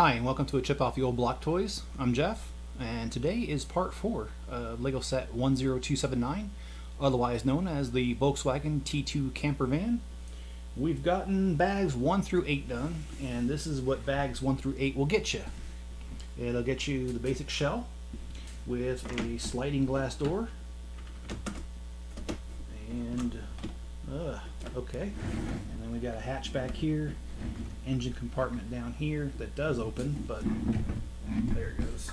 Hi, and welcome to a Chip Off the Old Block Toys. I'm Jeff, and today is part 4 of Lego set 10279, otherwise known as the Volkswagen T2 camper van. We've gotten bags 1 through 8 done, and this is what bags 1 through 8 will get you. It'll get you the basic shell with a sliding glass door, and okay, and then we got a hatchback here, engine compartment down here that does open, but there it goes.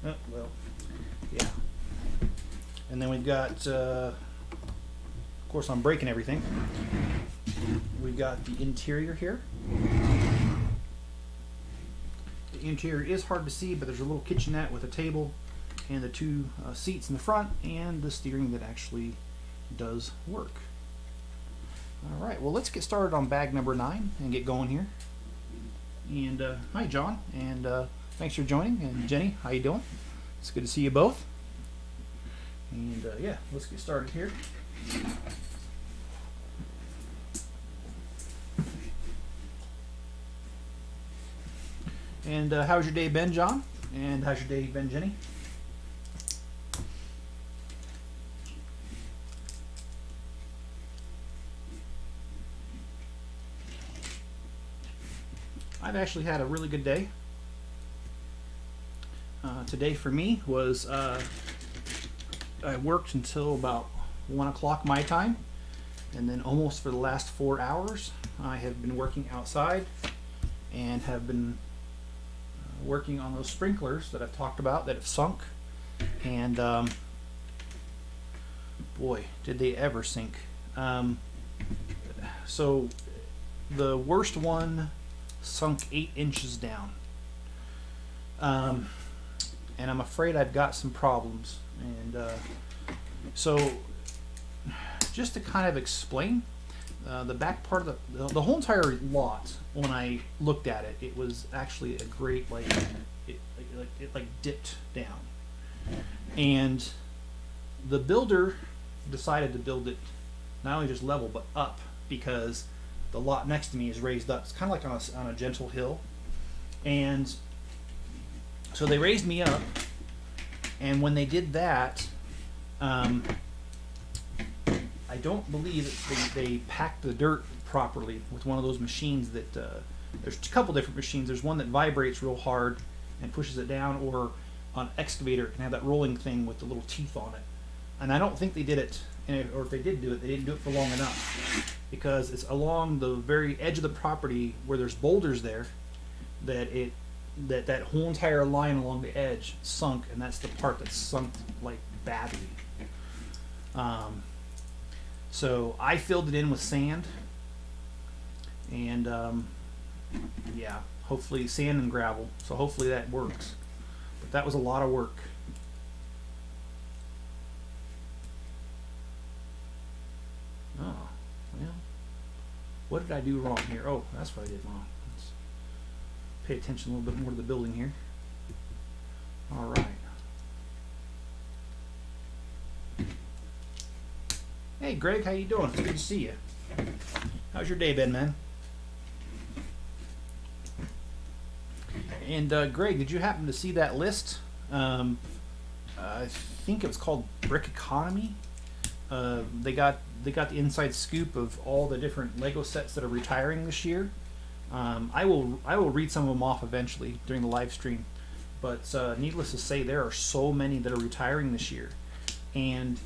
Oh, well, yeah. And then we've got, of course I'm breaking everything, we've got the interior here. The interior is hard to see, but there's a little kitchenette with a table and the 2 seats in the front and the steering that actually does work. Alright, well, let's get started on bag number 9 and get going here. And hi John, and thanks for joining. And Jenny, how you doing? It's good to see you both. And yeah, let's get started here. And how's your day been, John? And how's your day been, Jenny? I've actually had a really good day. Today for me was, I worked until about 1 o'clock my time, and then almost for the last 4 hours I have been working outside and have been working on those sprinklers that I've talked about that have sunk, and boy, did they ever sink. So the worst one sunk 8 inches down, and I'm afraid I've got some problems. And so just to kind of explain, the back part of the whole entire lot, when I looked at it, it was actually a great, it dipped down, and the builder decided to build it not only just level but up, because the lot next to me is raised up. It's kind of like on a gentle hill, and so they raised me up, and when they did that, I don't believe that they packed the dirt properly with one of those machines that, there's a couple different machines. There's one that vibrates real hard and pushes it down, or an excavator can have that rolling thing with the little teeth on it. And I don't think they did it, or if they did do it, they didn't do it for long enough, because it's along the very edge of the property where there's boulders there that whole entire line along the edge sunk, and that's the part that's sunk like badly. So I filled it in with sand, and yeah, hopefully sand and gravel, so hopefully that works. But that was a lot of work. Oh, well, what did I do wrong here? Oh, that's what I did wrong. Let's pay attention a little bit more to the building here. All right. Hey, Greg, how you doing? It's good to see you. How's your day been, man? And Greg, did you happen to see that list? I think it was called Brick Economy. They got the inside scoop of all the different Lego sets that are retiring this year. I will read some of them off eventually during the live stream, but needless to say, there are so many that are retiring this year. And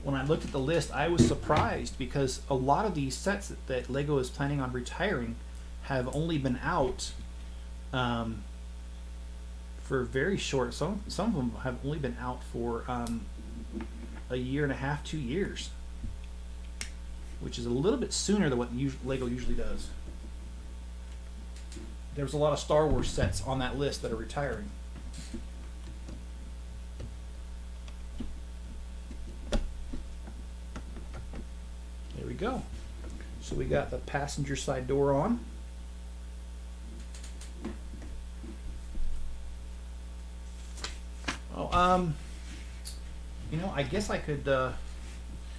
when I looked at the list, I was surprised, because a lot of these sets that Lego is planning on retiring have only been out for very short. Some of them have only been out for a year and a half, 2 years, which is a little bit sooner than what Lego usually does. There's a lot of Star Wars sets on that list that are retiring. There we go. So we got the passenger side door on. Oh, you know, I guess I could,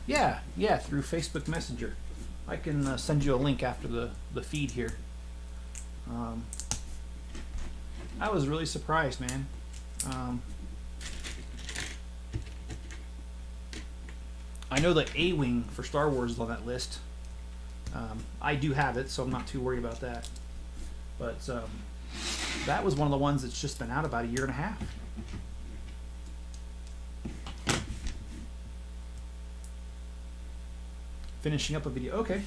yeah, through Facebook Messenger. I can send you a link after the feed here. I was really surprised, man. I know the A-Wing for Star Wars is on that list. I do have it, so I'm not too worried about that. But that was one of the ones that's just been out about a year and a half. Finishing up a video. Okay.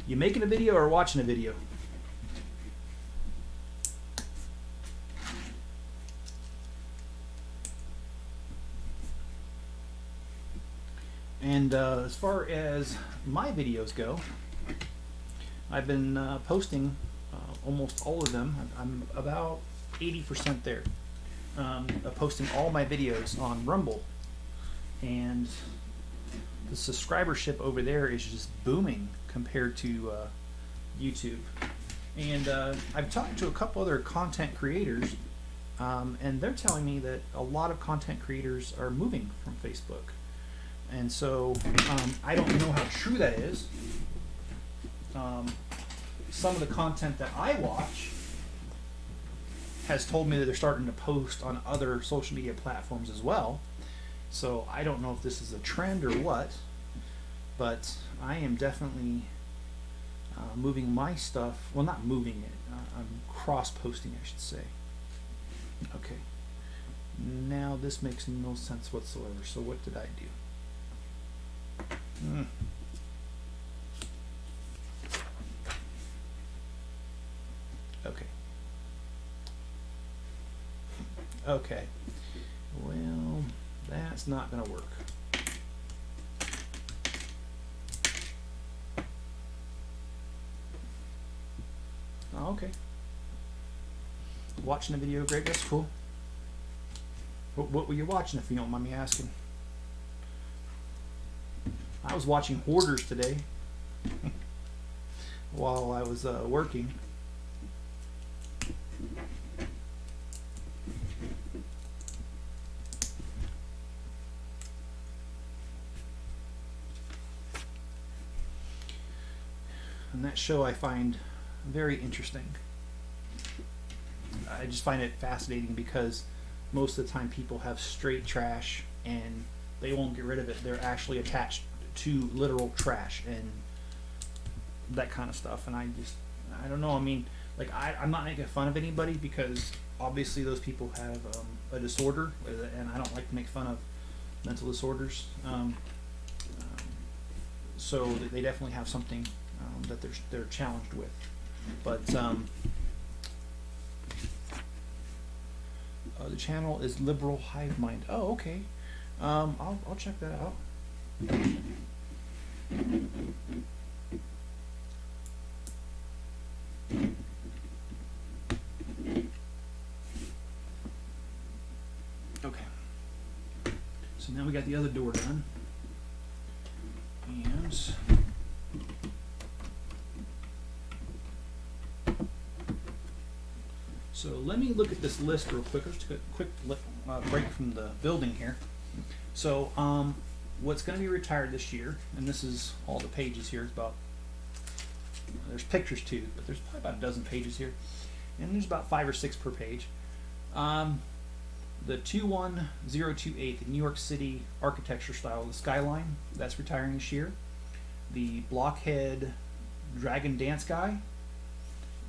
You making a video or watching a video? And as far as my videos go, I've been posting almost all of them. I'm about 80% there. Posting all my videos on Rumble, and the subscribership over there is just booming compared to YouTube. And I've talked to a couple other content creators, and they're telling me that a lot of content creators are moving from Facebook. And so I don't know how true that is. Some of the content that I watch has told me that they're starting to post on other social media platforms as well. So I don't know if this is a trend or what, but I am definitely moving my stuff. Well, not moving it. I'm cross-posting, I should say. Okay. Now this makes no sense whatsoever. So what did I do? Okay. Okay. Well, that's not going to work. Oh, okay. Watching a video, great. That's cool. What were you watching, if you don't mind me asking? I was watching Hoarders today while I was working. And that show I find very interesting. I just find it fascinating because most of the time people have straight trash and they won't get rid of it. They're actually attached to literal trash and that kind of stuff. And I don't know. I mean, like, I'm not making fun of anybody because obviously those people have a disorder, and I don't like to make fun of mental disorders. So they definitely have something that they're challenged with. But the channel is Liberal Hive Mind. Oh, okay. I'll check that out. Okay. So now we got the other door done. And so let me look at this list real quick. Let's take a quick break from the building here. So what's going to be retired this year, and this is all the pages here, is about, there's pictures too, but there's probably about a dozen pages here, and there's about 5 or 6 per page. The 21028, the New York City architecture style, the skyline, that's retiring this year. The blockhead dragon dance guy,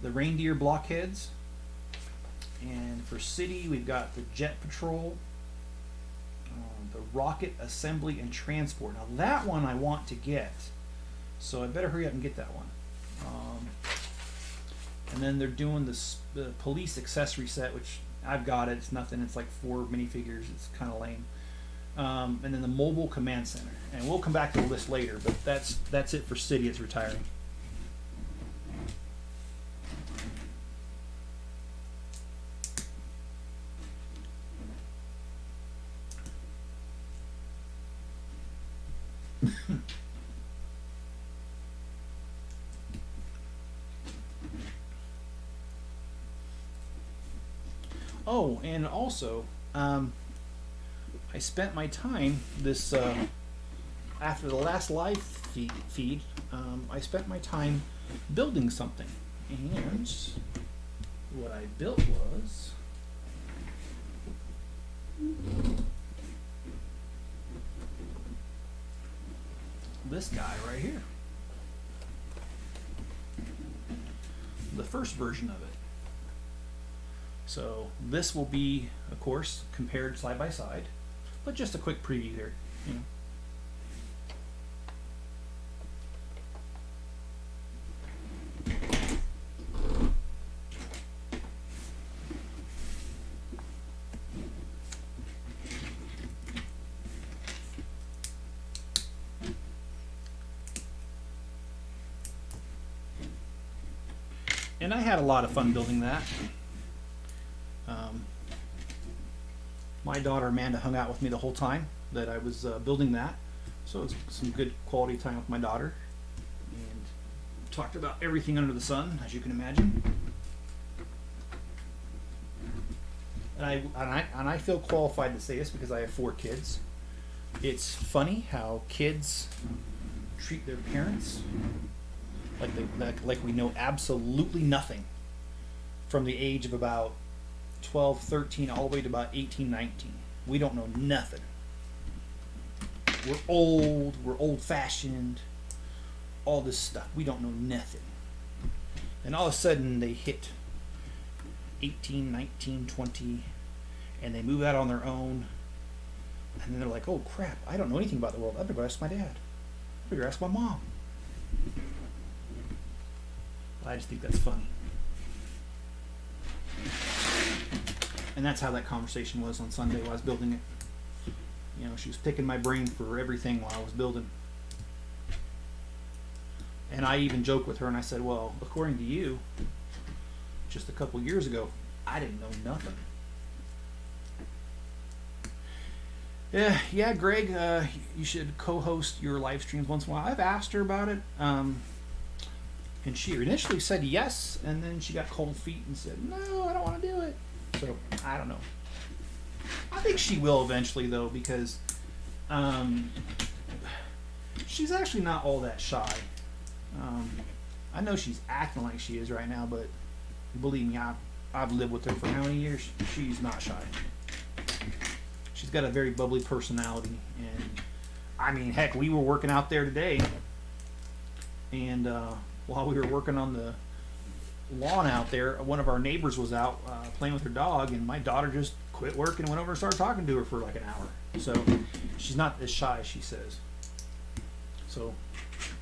the reindeer blockheads, and for city we've got the jet patrol, the rocket assembly and transport. Now that one I want to get, so I better hurry up and get that one. And then they're doing the police accessory set, which I've got it. It's nothing. It's like 4 minifigures. It's kind of lame. And then the mobile command center. And we'll come back to the list later, but that's it for city. It's retiring. Oh, and also, I spent my time this after the last live feed. I spent my time building something, and what I built was this guy right here. The first version of it. So this will be, of course, compared side by side, but just a quick preview here, you know. And I had a lot of fun building that. My daughter Amanda hung out with me the whole time that I was building that, so it's some good quality time with my daughter, and talked about everything under the sun, as you can imagine. And I feel qualified to say this because I have 4 kids. It's funny how kids treat their parents like we know absolutely nothing from the age of about 12, 13, all the way to about 18, 19. We don't know nothing. We're old-fashioned, all this stuff. We don't know nothing. And all of a sudden they hit 18, 19, 20, and they move out on their own, and then they're like, oh crap, I don't know anything about the world. I better go ask my dad. I better ask my mom. I just think that's funny. And that's how that conversation was on Sunday while I was building it. You know, she was picking my brain for everything while I was building. And I even joked with her and I said, well, according to you, just a couple years ago, I didn't know nothing. Yeah, Greg, you should co-host your live streams once in a while. I've asked her about it. And she initially said yes, and then she got cold feet and said, no, I don't want to do it. So, I don't know. I think she will eventually, though, because she's actually not all that shy. I know she's acting like she is right now, but believe me, I've lived with her for how many years? She's not shy. She's got a very bubbly personality. And, I mean, heck, we were working out there today, and while we were working on the lawn out there, one of our neighbors was out playing with her dog, and my daughter just quit work and went over and started talking to her for like an hour. So she's not as shy as she says. So,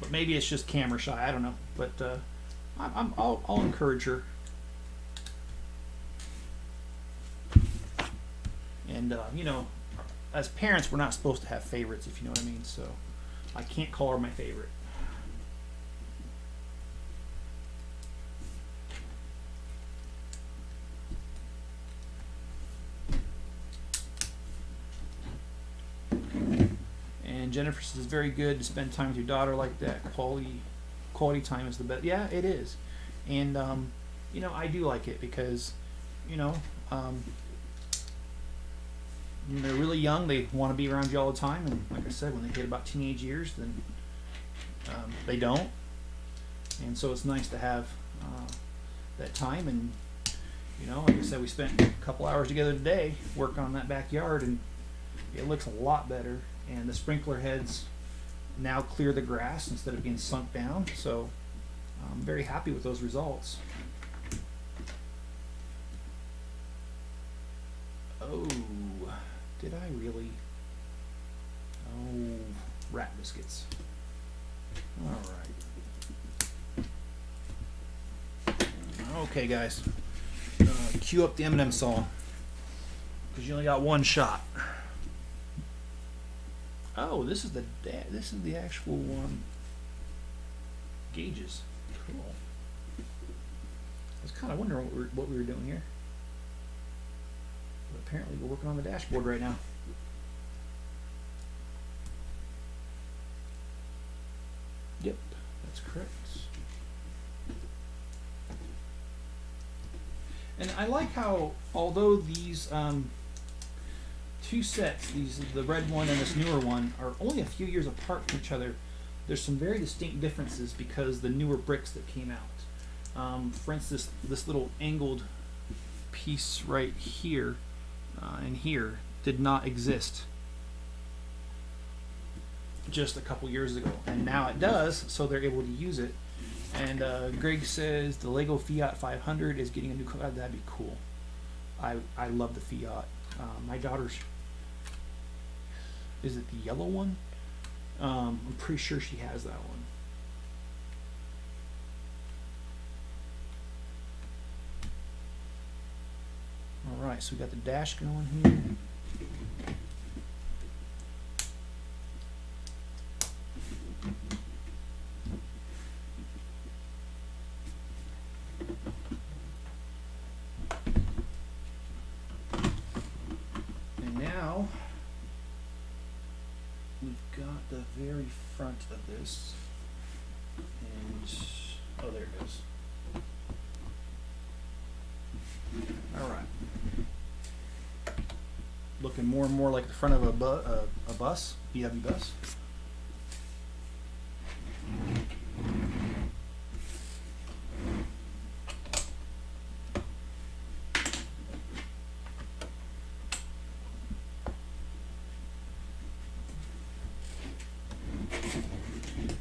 but maybe it's just camera shy. I don't know. But I'll encourage her. And you know, as parents, we're not supposed to have favorites, if you know what I mean. So I can't call her my favorite. And Jennifer says, very good to spend time with your daughter like that. Quality time is the best. Yeah, it is. And you know, I do like it because, you know, when they're really young, they want to be around you all the time. And like I said, when they hit about teenage years, then they don't. And so it's nice to have that time. And, you know, like I said, we spent a couple hours together today working on that backyard, and it looks a lot better. And the sprinkler heads now clear the grass instead of being sunk down. So I'm very happy with those results. Oh, did I really? Oh, rat biscuits. All right. Okay, guys. Cue up the M&M song, because you only got one shot. Oh, this is the actual gauges. Cool. I was kind of wondering what we were doing here. But apparently we're working on the dashboard right now. Yep, that's correct. And I like how, although these two sets, the red one and this newer one, are only a few years apart from each other, there's some very distinct differences because the newer bricks that came out. For instance, this little angled piece right here and here did not exist just a couple years ago, and now it does, so they're able to use it. And Greg says the Lego Fiat 500 is getting a new car. That'd be cool. I love the Fiat. My daughter's, is it the yellow one? I'm pretty sure she has that one. All right, so we got the dash going here. And now we've got the very front of this, and oh, there it goes. All right. Looking more and more like the front of a bus, VW bus.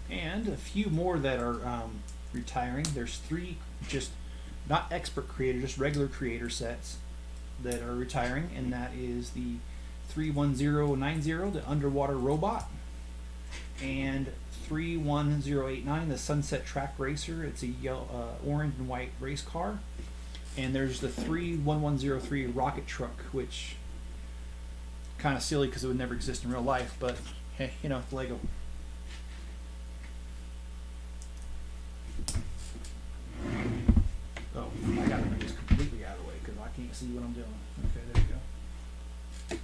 And a few more that are retiring. There's 3 just not expert creator, just regular creator sets that are retiring, and that is the 31090, the underwater robot, and 31089, the Sunset Track Racer. It's a yellow, orange and white race car. And there's the 31103 rocket truck, which kind of silly because it would never exist in real life, but hey, you know, Lego. Oh, I got to bring this completely out of the way because I can't see what I'm doing. Okay, there you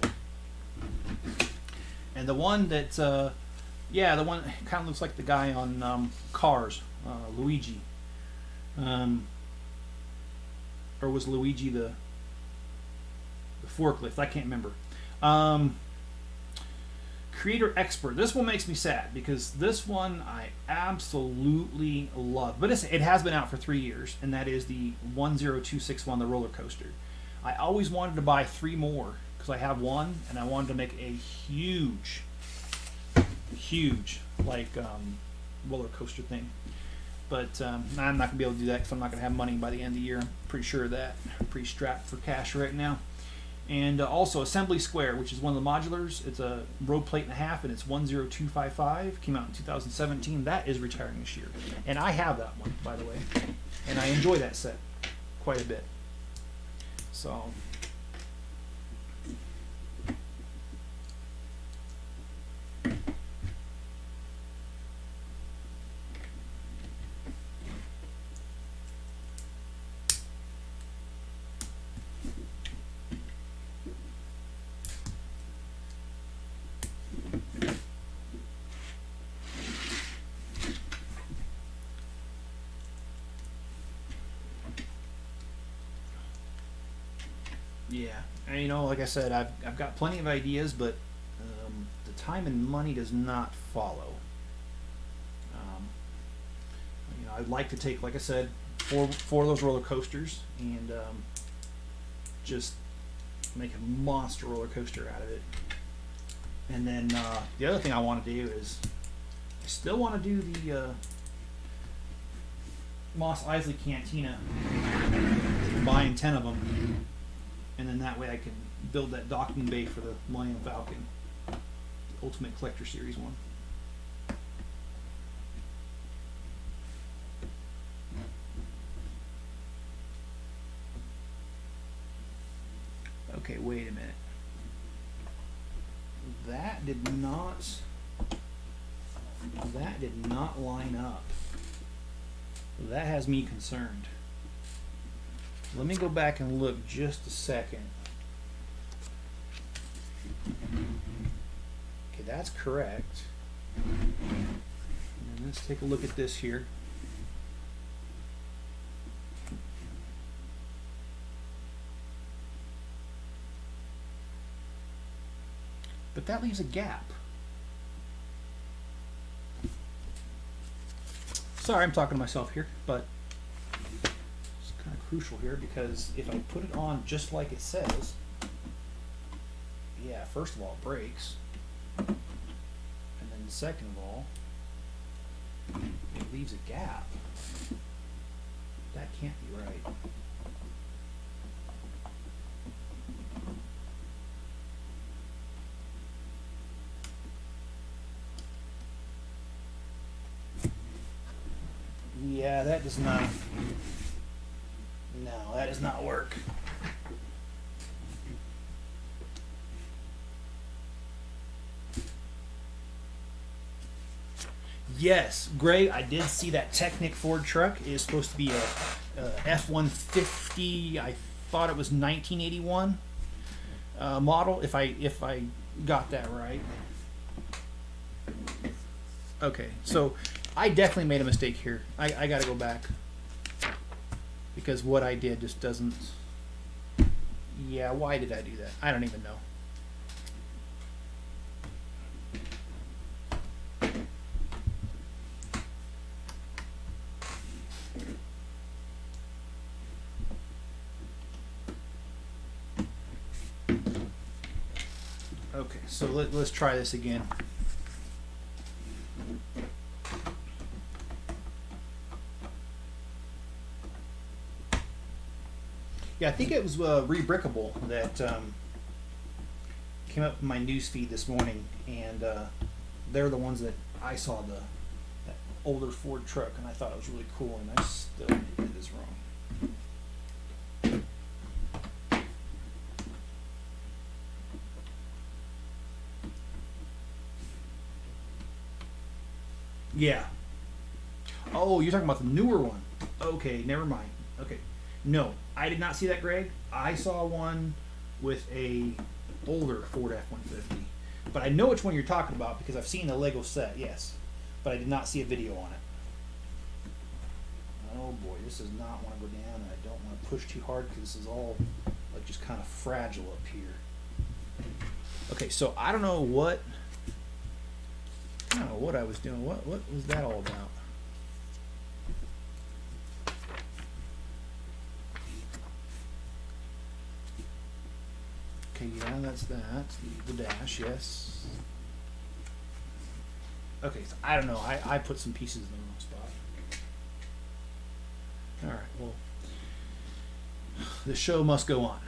go. And the one that, yeah, the one kind of looks like the guy on Cars, Luigi. Or was Luigi the forklift? I can't remember. Creator expert. This one makes me sad because this one I absolutely love, but it has been out for 3 years, and that is the 10261, the roller coaster. I always wanted to buy 3 more because I have one, and I wanted to make a huge like roller coaster thing. But I'm not going to be able to do that because I'm not going to have money by the end of the year. I'm pretty sure of that. I'm pretty strapped for cash right now. And also Assembly Square, which is one of the modulars. It's a road plate and a half, and it's 10255. Came out in 2017. That is retiring this year. And I have that one, by the way. And I enjoy that set quite a bit. So... yeah, and you know, like I said, I've got plenty of ideas, but the time and money does not follow. You know, I'd like to take, like I said, four of those roller coasters and just make a monster roller coaster out of it. And then the other thing I want to do is I still want to do the Mos Eisley Cantina, buying 10 of them. And then that way I can build that docking bay for the Millennium Falcon, the Ultimate Collector Series one. Okay, wait a minute. That did not line up. That has me concerned. Let me go back and look just a second. Okay, that's correct. And let's take a look at this here. But that leaves a gap. Sorry, I'm talking to myself here, but kind of crucial here, because if I put it on just like it says, yeah, first of all, it breaks. And then second of all, it leaves a gap. That can't be right. Yeah, that does not. No, that does not work. Yes, Greg, I did see that Technic Ford truck. It is supposed to be a F-150. I thought it was 1981 model. If I got that right. Okay, so I definitely made a mistake here. I got to go back, because what I did just doesn't. Yeah, why did I do that? I don't even know. Okay, so let's try this again. Yeah, I think it was Rebrickable that came up in my news feed this morning, and they're the ones that I saw that older Ford truck, and I thought it was really cool, and I still did this wrong. Yeah. Oh, you're talking about the newer one. Okay, never mind. Okay. No, I did not see that, Greg. I saw one with a older Ford F-150. But I know which one you're talking about because I've seen the Lego set, yes. But I did not see a video on it. Oh boy, this does not want to go down, and I don't want to push too hard because this is all like just kind of fragile up here. Okay, so I don't know what I was doing. What was that all about? Okay, yeah, that's that. The dash, yes. Okay, so I don't know. I put some pieces in the wrong spot. Alright, well, the show must go on.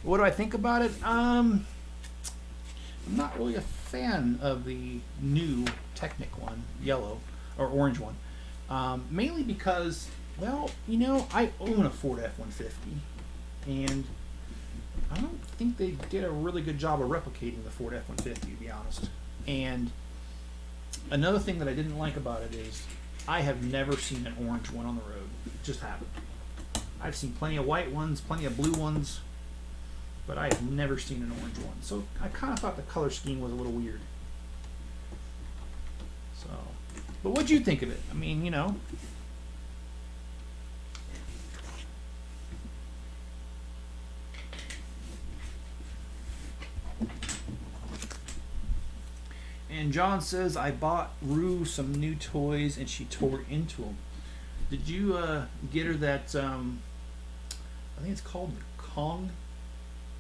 What do I think about it? I'm not really a fan of the new Technic one, yellow, or orange one. Mainly because, well, you know, I own a Ford F-150, and I don't think they did a really good job of replicating the Ford F-150, to be honest. And another thing that I didn't like about it is I have never seen an orange one on the road. It just happened. I've seen plenty of white ones, plenty of blue ones, but I have never seen an orange one. So I kind of thought the color scheme was a little weird. So, but what'd you think of it? I mean, you know. And John says, I bought Rue some new toys and she tore into them. Did you get her that, I think it's called the Kong?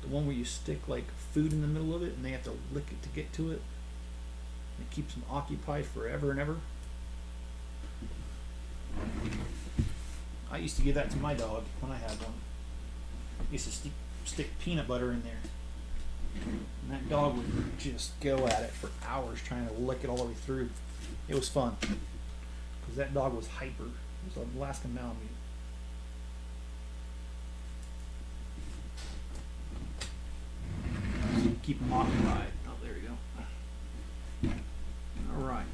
The one where you stick like food in the middle of it and they have to lick it to get to it. It keeps them occupied forever and ever. I used to give that to my dog when I had one. I used to stick peanut butter in there. And that dog would just go at it for hours trying to lick it all the way through. It was fun. Because that dog was hyper. It was an Alaskan Malamute. Keep them occupied. Oh, there you go. All right.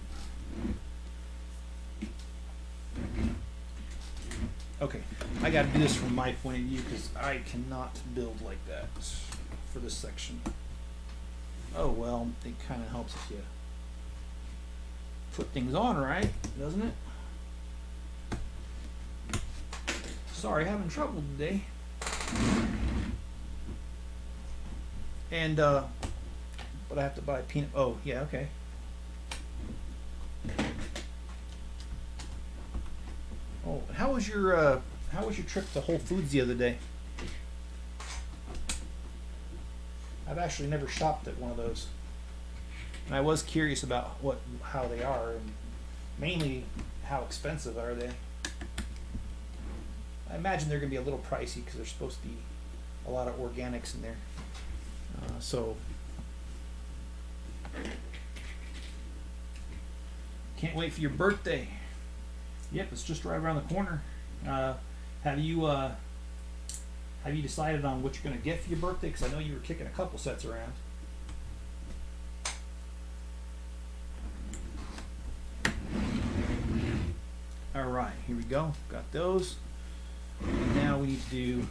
Okay, I got to do this from my point of view because I cannot build like that for this section. Oh well, it kind of helps if you put things on right, doesn't it? Sorry, having trouble today. And but I have to buy peanut. Oh yeah, okay. Oh, how was your trip to Whole Foods the other day? I've actually never shopped at one of those, and I was curious about how they are, and mainly how expensive are they. I imagine they're going to be a little pricey because there's supposed to be a lot of organics in there. So can't wait for your birthday. Yep, it's just right around the corner. Have you decided on what you're going to get for your birthday? Because I know you were kicking a couple sets around. All right, here we go. Got those. And now we need to do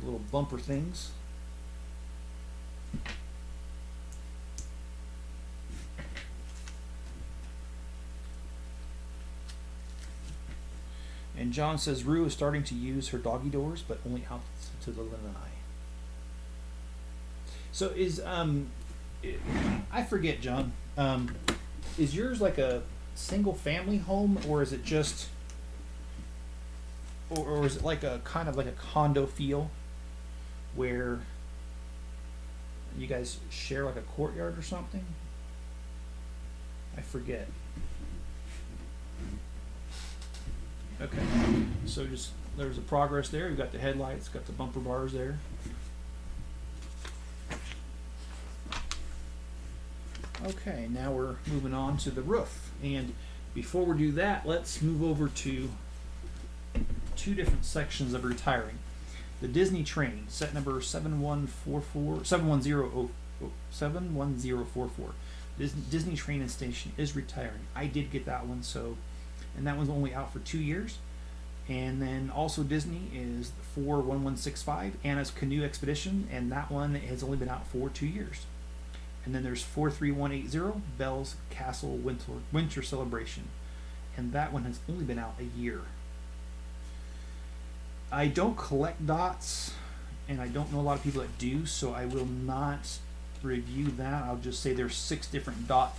little bumper things. And John says Rue is starting to use her doggy doors, but only out to the lanai. So is I forget, John. Is yours like a single family home, or is it just, or is it like a kind of like a condo feel, where you guys share like a courtyard or something? I forget. Okay, so just there's a progress there. We've got the headlights, got the bumper bars there. Okay, now we're moving on to the roof. And before we do that, let's move over to two different sections of retiring. The Disney train, set number 71044. Disney train and station is retiring. I did get that one, and that one's only out for 2 years. And then also Disney is 41165, Anna's Canoe Expedition, and that one has only been out for 2 years. And then there's 43180, Belle's Castle Winter Celebration, and that one has only been out a year. I don't collect dots, and I don't know a lot of people that do, so I will not review that. I'll just say there's 6 different dot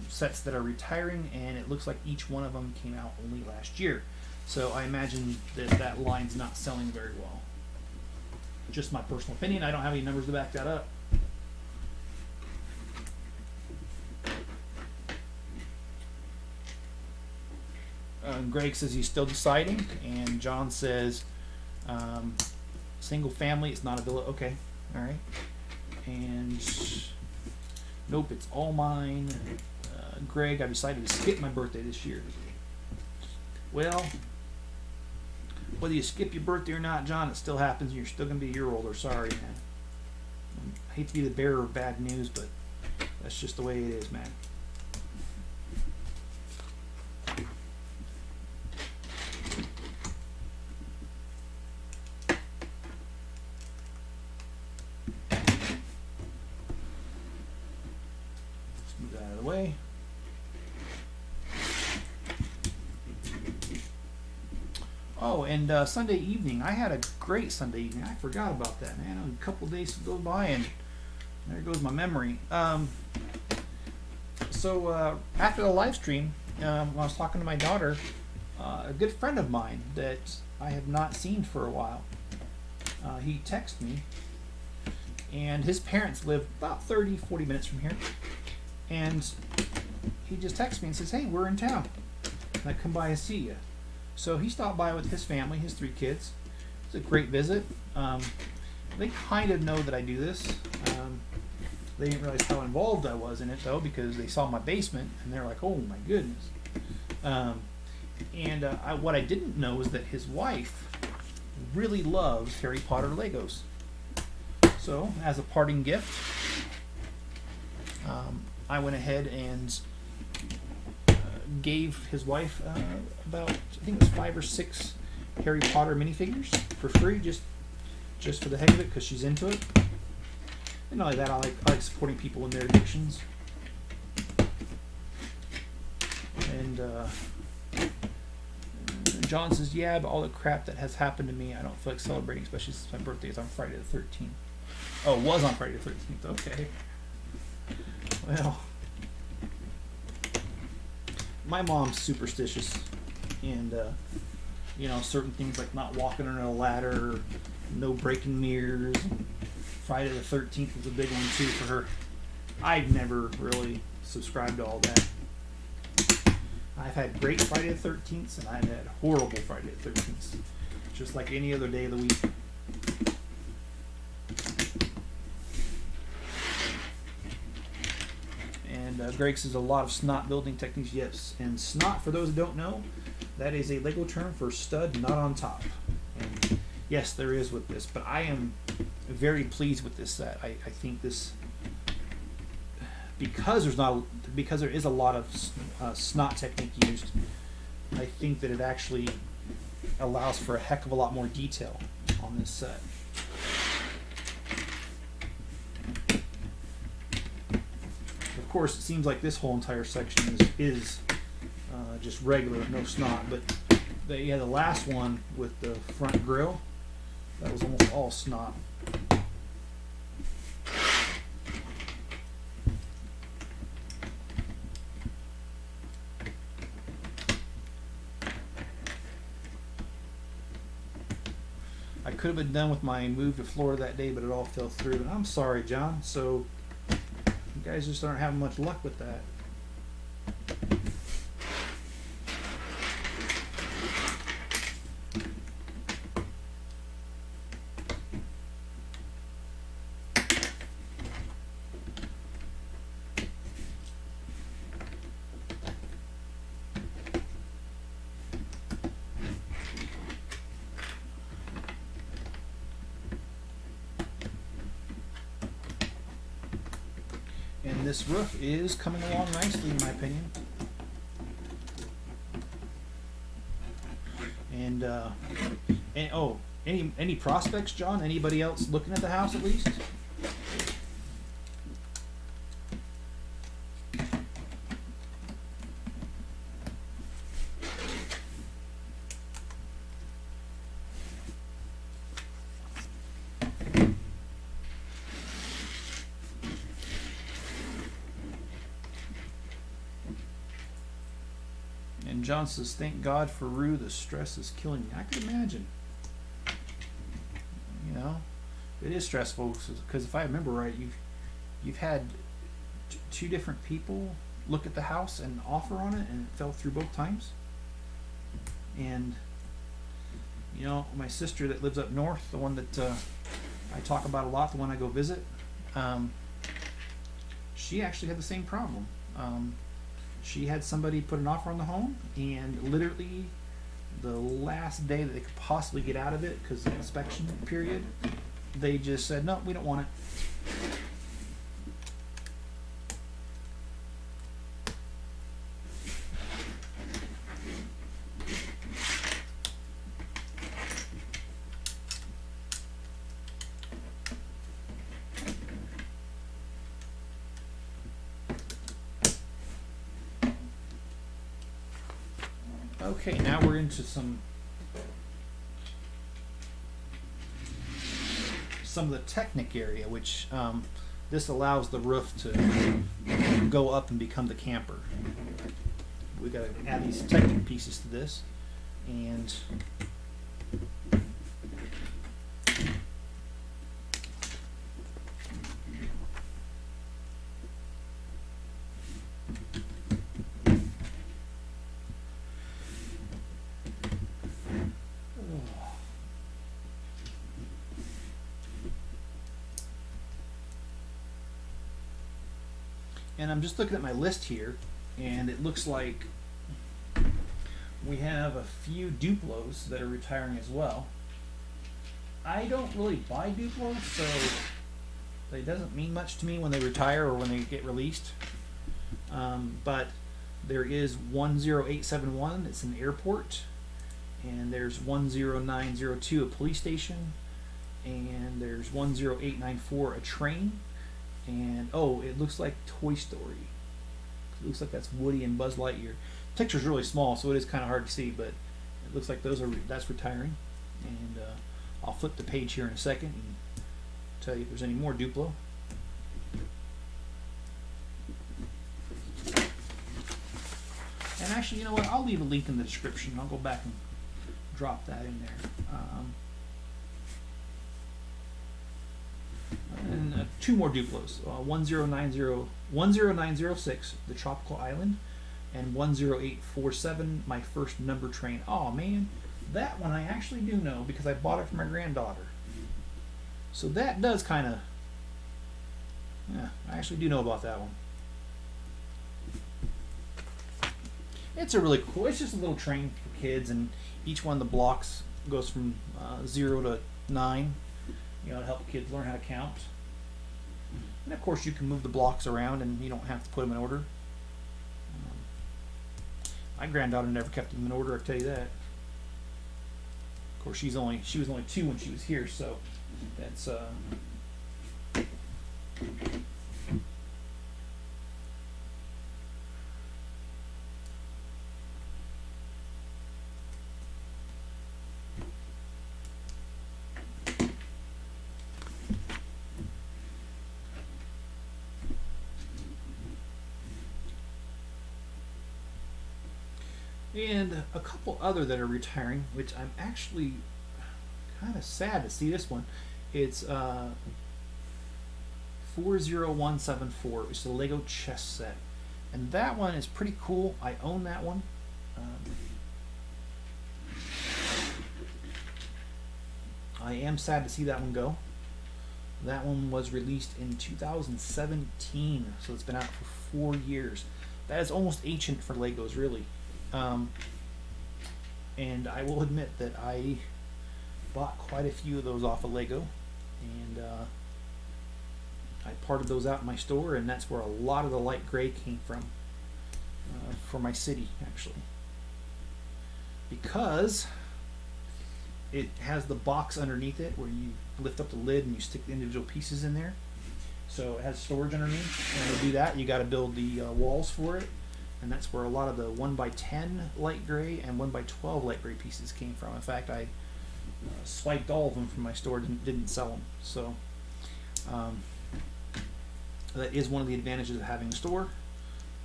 sets that are retiring, and it looks like each one of them came out only last year. So I imagine that line's not selling very well. Just my personal opinion. I don't have any numbers to back that up. Greg says he's still deciding, and John says single family, it's not a villa. Okay, all right. And nope, it's all mine. Greg, I decided to skip my birthday this year. Well, whether you skip your birthday or not, John, it still happens. You're still going to be a year older. Sorry, man. I hate to be the bearer of bad news, but that's just the way it is, man. Way. Oh, and Sunday evening, I had a great Sunday evening. I forgot about that, man. A couple of days go by, and there goes my memory. So after the live stream, when I was talking to my daughter, a good friend of mine that I have not seen for a while, he texted me, and his parents live about 30-40 minutes from here. And he just texts me and says, "Hey, we're in town. Can I come by and see you?" So he stopped by with his family, his 3 kids. It's a great visit. They kind of know that I do this. They didn't realize how involved I was in it, though, because they saw my basement and they're like, "Oh my goodness." What I didn't know is that his wife really loves Harry Potter Legos. So, as a parting gift, I went ahead and gave his wife about, I think it was 5 or 6 Harry Potter minifigures for free, just for the heck of it, because she's into it. And not only that, I like supporting people in their addictions. And John says, "Yeah, but all the crap that has happened to me, I don't feel like celebrating, especially since my birthday is on Friday the 13th. Oh, it was on Friday the 13th. Okay. Well, my mom's superstitious, and you know, certain things like not walking on a ladder, no breaking mirrors. Friday the 13th was a big one too for her. I've never really subscribed to all that. I've had great Friday the 13th, and I've had horrible Friday the 13th, just like any other day of the week. And Greg says a lot of snot building techniques. Yes, and snot, for those who don't know, that is a Lego term for stud not on top. And yes, there is with this, but I am very pleased with this set. I think this, because there is a lot of snot technique used, I think that it actually allows for a heck of a lot more detail on this set. Of course, it seems like this whole entire section is just regular, no snot, but they had the last one with the front grille, that was almost all snot. I could have been done with my move to Florida that day, but it all fell through, and I'm sorry, John. So you guys just aren't having much luck with that. And this roof is coming along nicely, in my opinion. And oh, any prospects, John? Anybody else looking at the house at least? And John says, "Thank God for Rue. The stress is killing me." I could imagine. You know, it is stressful because if I remember right, you've had two different people look at the house and offer on it, and it fell through both times. And you know, my sister that lives up north, the one that I talk about a lot, the one I go visit, she actually had the same problem. She had somebody put an offer on the home, and literally the last day that they could possibly get out of it, because of the inspection period, they just said, "No, we don't want it." Okay, now we're into some of the Technic area, which this allows the roof to go up and become the camper. We got to add these Technic pieces to this, and I'm just looking at my list here, and it looks like we have a few Duplos that are retiring as well. I don't really buy Duplos, so it doesn't mean much to me when they retire or when they get released. But there is 10871, it's an airport, and there's 10902, a police station, and there's 10894, a train. And oh, it looks like Toy Story. It looks like that's Woody and Buzz Lightyear. The picture's really small, so it is kind of hard to see, but it looks like that's retiring. And I'll flip the page here in a second and tell you if there's any more Duplo. And And actually, you know what? I'll leave a link in the description. I'll go back and drop that in there. And 2 more Duplos. 10906, the Tropical Island, and 10847, my first number train. Oh man, that one I actually do know because I bought it for my granddaughter. So that does kind of, yeah, I actually do know about that one. It's a really cool, it's just a little train for kids, and each one of the blocks goes from 0 to 9, you know, to help kids learn how to count. And of course you can move the blocks around and you don't have to put them in order. My granddaughter never kept them in order, I'll tell you that. Of course she was only 2 when she was here, so that's and a couple other that are retiring, which I'm actually kind of sad to see this one. It's 40174. It's the Lego chess set, and that one is pretty cool. I own that one. I am sad to see that one go. That one was released in 2017, so it's been out for 4 years. That is almost ancient for Legos, really. And I will admit that I bought quite a few of those off of Lego, and I parted those out in my store, and that's where a lot of the light gray came from, for my city actually, because it has the box underneath it where you lift up the lid and you stick the individual pieces in there, so it has storage underneath. And to do that you got to build the walls for it. And that's where a lot of the 1x10 light gray and 1x12 light gray pieces came from. In fact, I swiped all of them from my store, didn't sell them. So that is one of the advantages of having a store.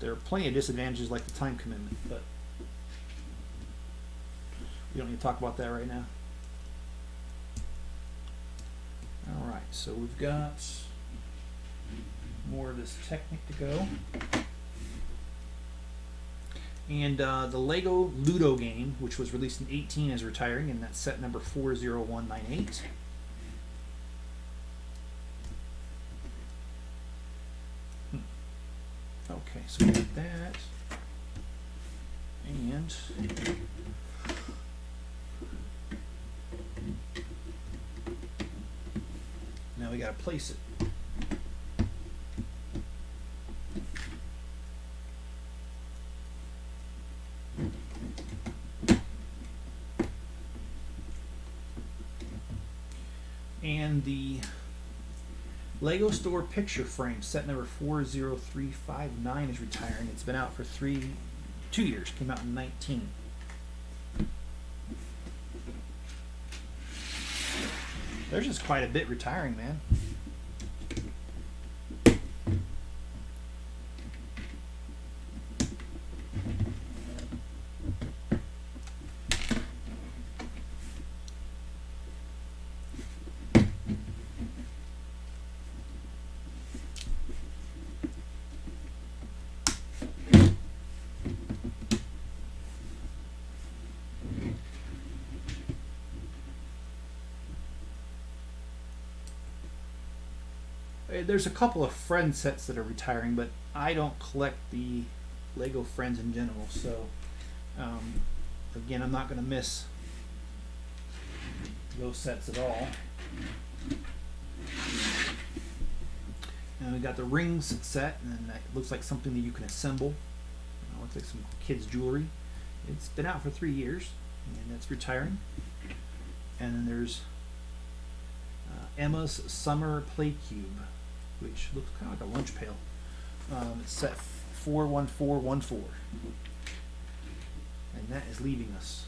There are plenty of disadvantages like the time commitment, but we don't need to talk about that right now. Alright, so we've got more of this Technic to go. And the Lego Ludo game, which was released in 18, is retiring, and that's set number 40198. Okay, so we got that. And now we got to place it. And the Lego Store picture frame, set number 40359, is retiring. It's been out for 2 years. Came out in 19. There's just quite a bit retiring, man. There's a couple of Friends sets that are retiring, but I don't collect the Lego Friends in general, so again, I'm not going to miss those sets at all. And we got the Rings set, and that looks like something that you can assemble. Looks like some kids' jewelry. It's been out for 3 years, and that's retiring. And then there's Emma's Summer Play Cube, which looks kind of like a lunch pail. It's set 41414, and that is leaving us.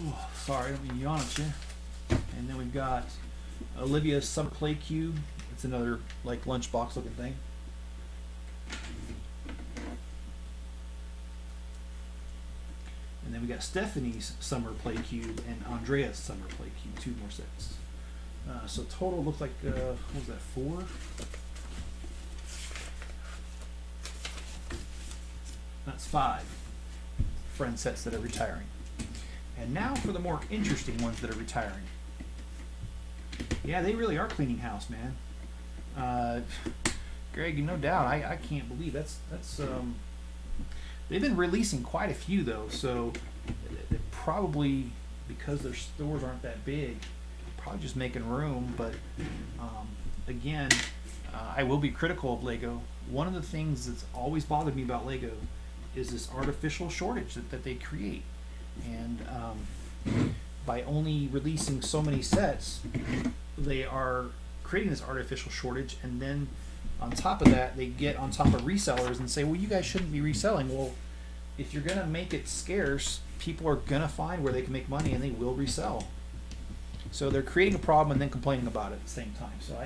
Oh, sorry, I don't mean to yawn at you. And then we've got Olivia's Summer Play Cube. It's another like lunchbox looking thing. And then we got Stephanie's Summer Play Cube and Andrea's Summer Play Cube. 2 more sets. So total looks like, what was that, 4? That's 5 friend sets that are retiring. And now for the more interesting ones that are retiring. Yeah, they really are cleaning house, man. Greg, no doubt. I can't believe that's they've been releasing quite a few though, so they probably, because their stores aren't that big, probably just making room. But again, I will be critical of Lego. One of the things that's always bothered me about Lego is this artificial shortage that they create. And by only releasing so many sets, they are creating this artificial shortage, and then on top of that, they get on top of resellers and say, well, you guys shouldn't be reselling. Well, if you're going to make it scarce, people are going to find where they can make money, and they will resell. So they're creating a problem and then complaining about it at the same time. So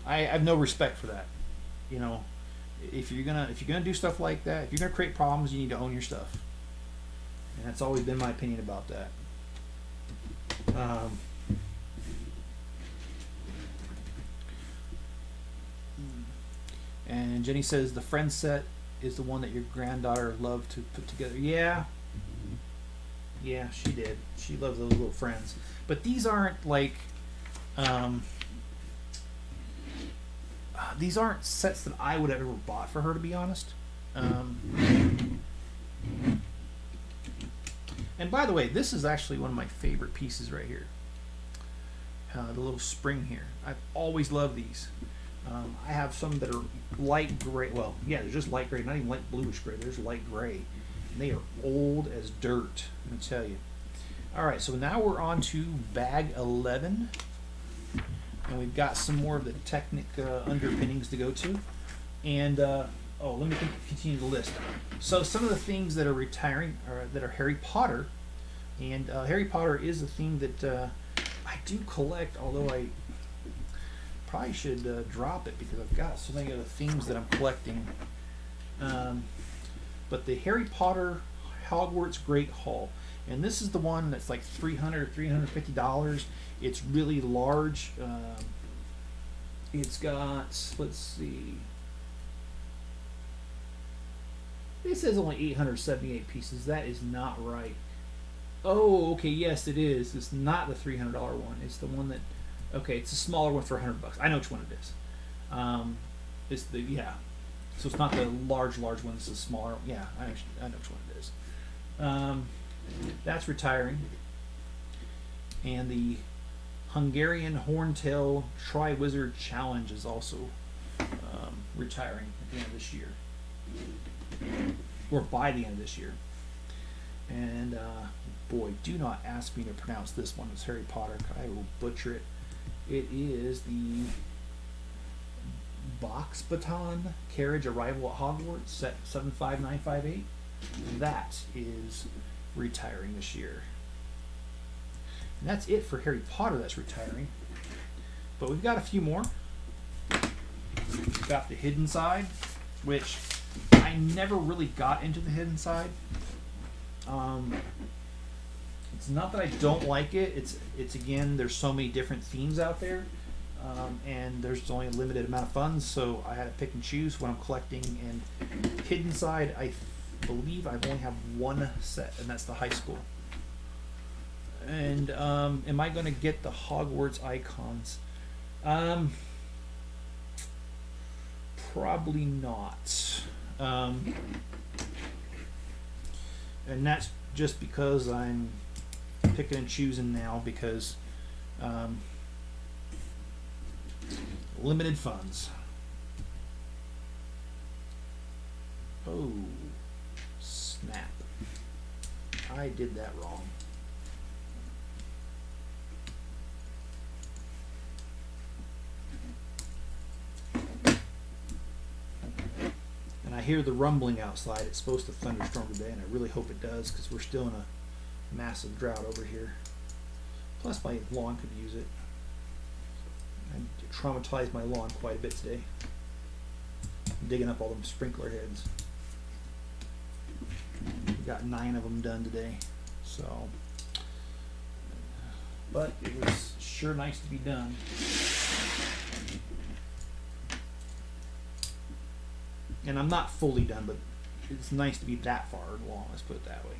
I have no respect for that. You know, if you're gonna do stuff like that, if you're gonna create problems, you need to own your stuff. And that's always been my opinion about that. And Jenny says the friend set is the one that your granddaughter loved to put together. Yeah, she did. She loves those little friends. But these aren't like these aren't sets that I would have ever bought for her, to be honest. And by the way, this is actually one of my favorite pieces right here. The little spring here. I've always loved these. I have some that are light gray. Well, yeah, they're just light gray, not even light bluish gray. They're just light gray. And they are old as dirt, let me tell you. All right, so now we're on to bag 11. And we've got some more of the Technic underpinnings to go to. And, let me continue the list. So some of the things that are retiring that are Harry Potter. And Harry Potter is a theme that I do collect, although I probably should drop it because I've got so many other themes that I'm collecting. But the Harry Potter Hogwarts Great Hall. And this is the one that's like $300 or $350. It's really large. It's got, let's see. It says only 878 pieces. That is not right. Oh, okay, yes it is. It's not the $300 one. It's the one that, okay, it's a smaller one for $100. I know which one it is. It's the, yeah. So it's not the large one. It's a smaller, yeah, I know which one it is. That's retiring. And the Hungarian Horntail Tri-Wizard Challenge is also retiring at the end of this year. Or by the end of this year. And boy, do not ask me to pronounce this one. It's Harry Potter. I will butcher it. It is the Box Baton Carriage Arrival at Hogwarts, set 75958. That is retiring this year. And that's it for Harry Potter that's retiring. But we've got a few more. We've got the Hidden Side, which I never really got into the Hidden Side. It's not that I don't like it. It's again, there's so many different themes out there. And there's only a limited amount of funds, so I had to pick and choose when I'm collecting. And Hidden Side, I believe I only have one set, and that's the high school. And am I going to get the Hogwarts icons? Probably not. And that's just because I'm picking and choosing now because limited funds. Oh, snap. I did that wrong. And I hear the rumbling outside. It's supposed to thunderstorm today, and I really hope it does because we're still in a massive drought over here. Plus my lawn could use it. I traumatized my lawn quite a bit today. Digging up all them sprinkler heads. Got 9 of them done today. So, but it was sure nice to be done. And I'm not fully done, but it's nice to be that far along, let's put it that way.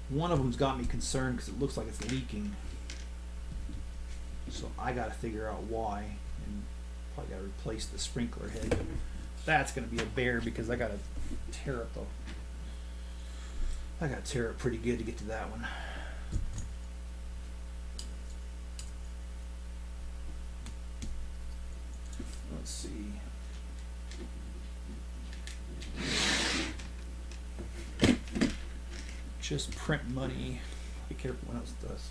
One of them's got me concerned because it looks like it's leaking. So I got to figure out why, and probably got to replace the sprinkler head. But that's going to be a bear because I got to tear up the. I got to tear it pretty good to get to that one. Let's see. Just print money. Be careful when else does.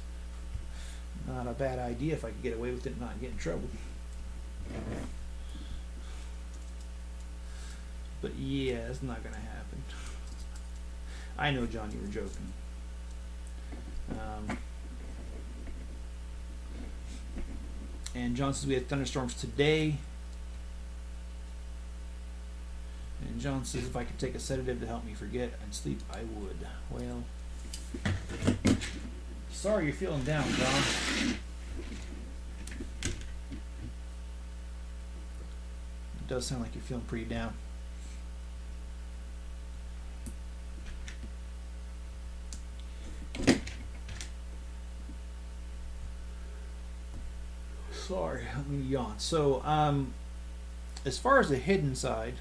Not a bad idea if I could get away with it and not get in trouble. But yeah, it's not gonna happen. I know, John, you were joking. And John says we had thunderstorms today. And John says if I could take a sedative to help me forget and sleep, I would. Well, sorry you're feeling down, John. It does sound like you're feeling pretty down. Sorry, let me yawn. So, as far as the hidden side,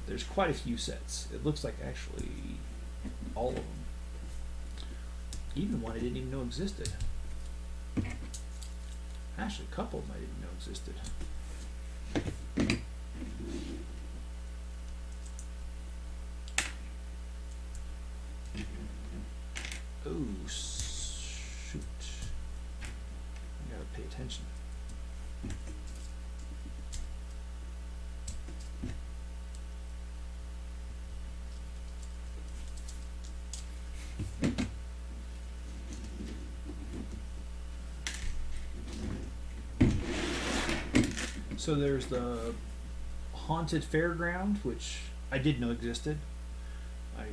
there's quite a few sets. It looks like actually all of them. Even one I didn't even know existed. Actually, a couple of them I didn't know existed. Oh, shoot. I gotta pay attention. So there's the Haunted Fairground, which I did know existed. I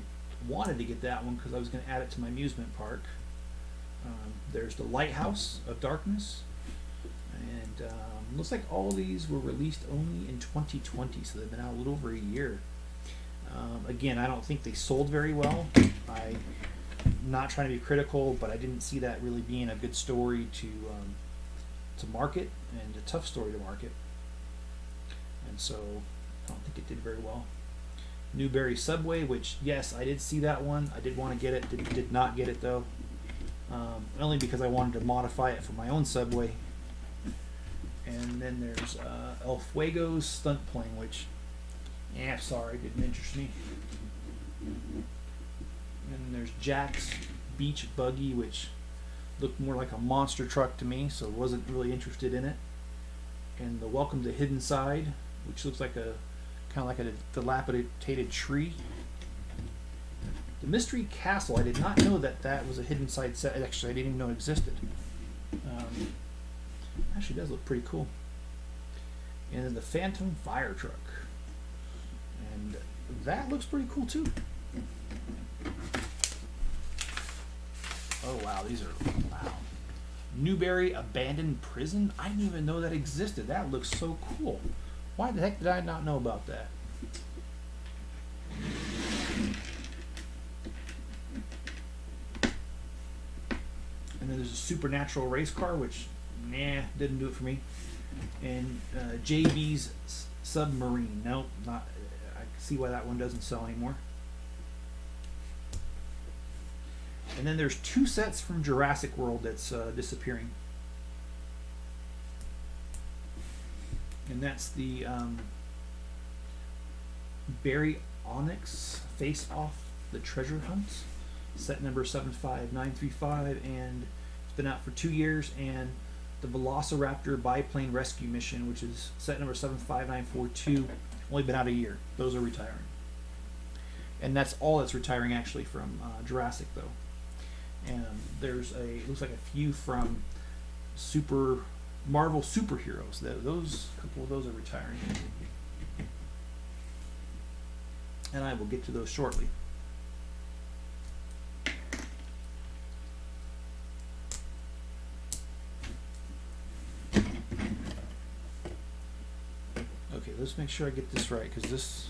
wanted to get that one because I was going to add it to my amusement park. There's the Lighthouse of Darkness, and looks like all these were released only in 2020, so they've been out a little over a year. Again, I don't think they sold very well. I'm not trying to be critical, but I didn't see that really being a good story to market, and a tough story to market. And so I don't think it did very well. Newberry Subway, which yes, I did see that one. I did want to get it. Did not get it though. Only because I wanted to modify it for my own Subway. And then there's El Fuego's Stunt Plane, which, sorry, didn't interest me. And there's Jack's Beach Buggy, which looked more like a monster truck to me, so wasn't really interested in it. And the Welcome to Hidden Side, which looks like a kind of like a dilapidated tree. The Mystery Castle, I did not know that was a hidden side set. Actually, I didn't even know it existed. Actually, it does look pretty cool. And then the Phantom Fire Truck, and that looks pretty cool too. Oh wow, these are wow. Newberry Abandoned Prison. I didn't even know that existed. That looks so cool. Why the heck did I not know about that? And then there's a Supernatural race car, which, didn't do it for me. And JB's Submarine. Nope, not. I see why that one doesn't sell anymore. And then there's 2 sets from Jurassic World that's disappearing. And that's the Barry Onyx Face Off the Treasure Hunt, set number 75935, and it's been out for 2 years. And the Velociraptor biplane rescue mission, which is set number 75942, only been out a year. Those are retiring. And that's all that's retiring actually from Jurassic though. And there's looks like a few from Marvel superheroes. A couple of those are retiring. And I will get to those shortly. Okay, let's make sure I get this right, because this,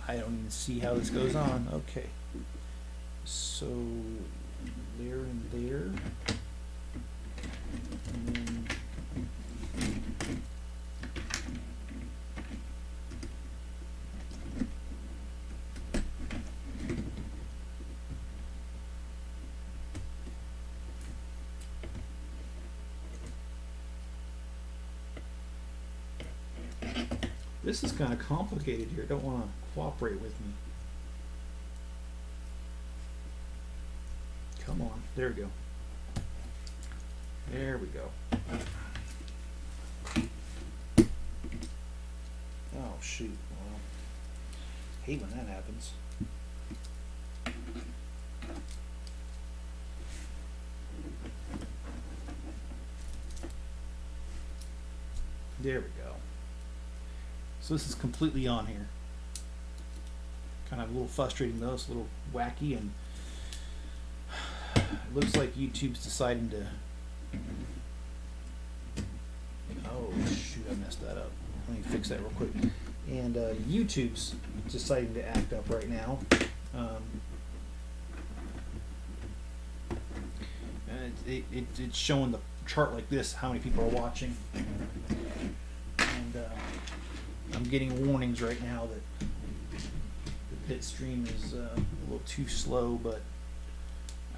I don't even see how this goes on. Okay, so there and there, and then this is kind of complicated here. Don't want to cooperate with me. Come on. There we go. There we go. Oh, shoot. Well, hate when that happens. There we go. So this is completely on here. Kind of a little frustrating though. It's a little wacky, and it looks like YouTube's deciding to. Oh shoot! I messed that up. Let me fix that real quick. And YouTube's deciding to act up right now. And it's showing the chart like this, how many people are watching. And I'm getting warnings right now that the pit stream is a little too slow, but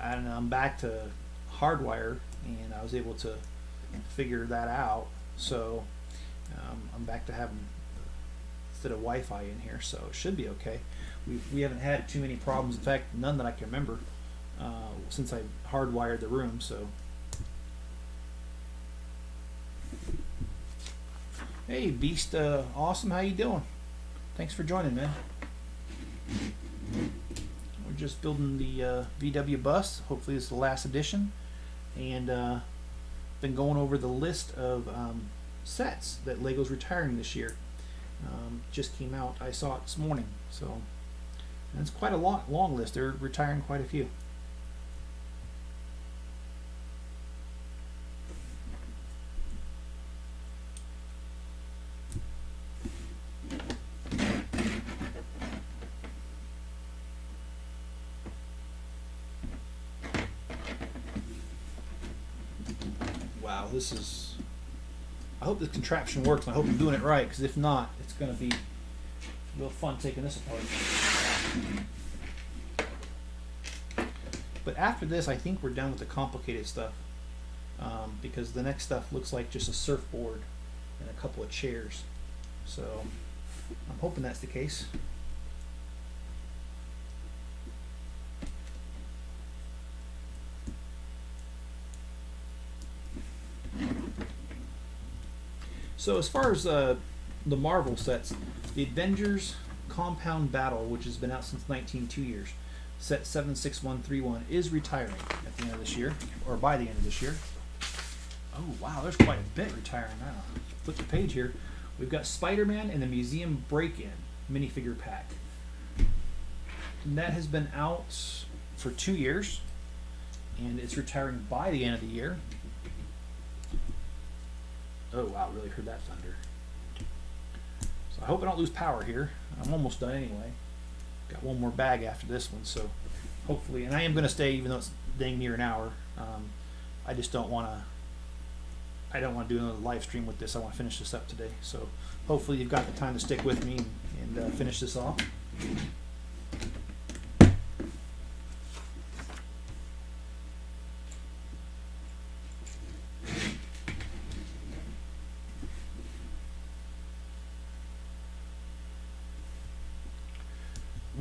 I don't know. I'm back to hardwire, and I was able to figure that out. So I'm back to having instead of Wi-Fi in here, so it should be okay. We haven't had too many problems. In fact, none that I can remember since I hardwired the room. So. Hey Beast, awesome, how you doing? Thanks for joining, man. We're just building the VW bus. Hopefully this is the last edition. And been going over the list of sets that LEGO's retiring this year. Just came out, I saw it this morning. So that's quite a long list. They're retiring quite a few. Wow, this is, I hope this contraption works, and I hope I'm doing it right, because if not, it's going to be real fun taking this apart. But after this, I think we're done with the complicated stuff, because the next stuff looks like just a surfboard and a couple of chairs. So I'm hoping that's the case. So as far as the Marvel sets, the Avengers Compound Battle, which has been out since 2 years, set 76131, is retiring at the end of this year, or by the end of this year. Oh wow, there's quite a bit retiring now. Flip the page here. We've got Spider-Man and the Museum Break-In minifigure pack. And that has been out for 2 years, and it's retiring by the end of the year. Oh wow, really heard that thunder. So I hope I don't lose power here. I'm almost done anyway. Got one more bag after this one, so hopefully, and I am going to stay even though it's dang near an hour. I just don't want to, I don't want to do another live stream with this. I want to finish this up today. So hopefully you've got the time to stick with me and finish this off.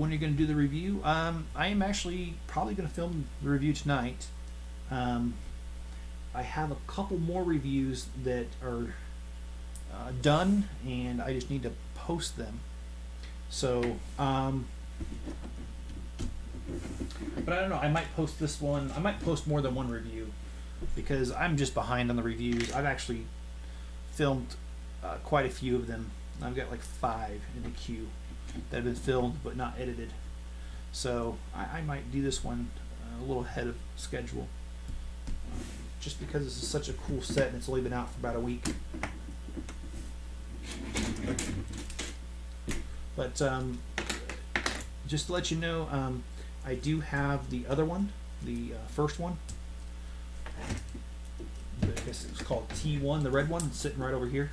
when are you going to do the review? I am actually probably going to film the review tonight. I have a couple more reviews that are done, and I just need to post them. So, but I don't know. I might post this one. I might post more than one review because I'm just behind on the reviews. I've actually filmed quite a few of them. I've got like 5 in the queue that have been filmed but not edited. So I might do this one a little ahead of schedule, just because this is such a cool set and it's only been out for about a week. But just to let you know, I do have the other one, the first one. I guess it was called T1, the red one. It's sitting right over here.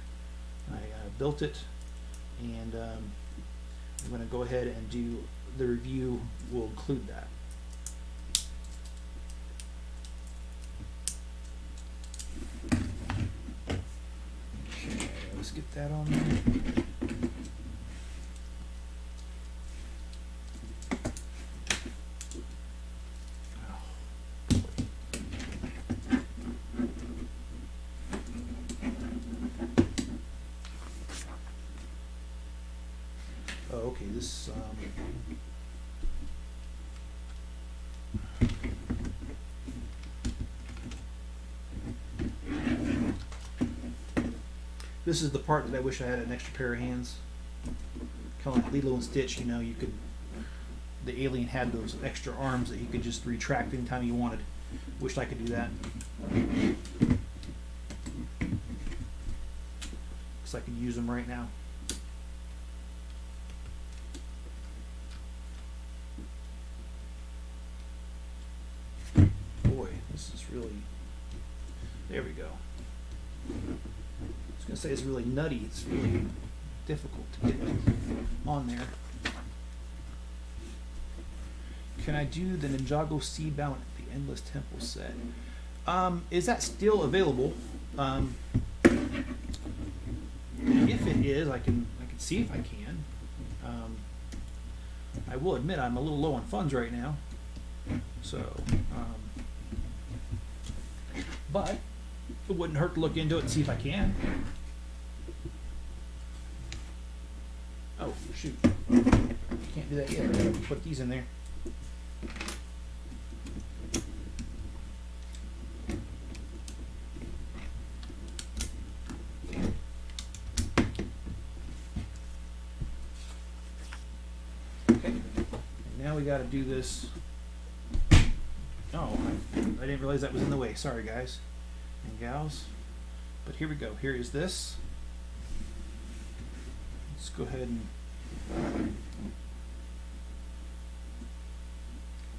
I built it, and I'm going to go ahead and do the review. Will include that. Okay, let's get that on there. Oh, okay, this this is the part that I wish I had an extra pair of hands. Kind of like Lilo and Stitch, you know, you could, the alien had those extra arms that he could just retract anytime he wanted. Wished I could do that. Because I could use them right now. Boy, this is really, there we go. I was going to say it's really nutty. It's really difficult to get on there. Can I do the Ninjago Seabound at the Endless Temple set? Is that still available? If it is, I can see if I can. I will admit I'm a little low on funds right now, so but it wouldn't hurt to look into it and see if I can. Oh shoot! Can't do that yet. I gotta put these in there. Okay. Now we got to do this. Oh, I didn't realize that was in the way. Sorry, guys and gals. But here we go. Here is this. Let's go ahead and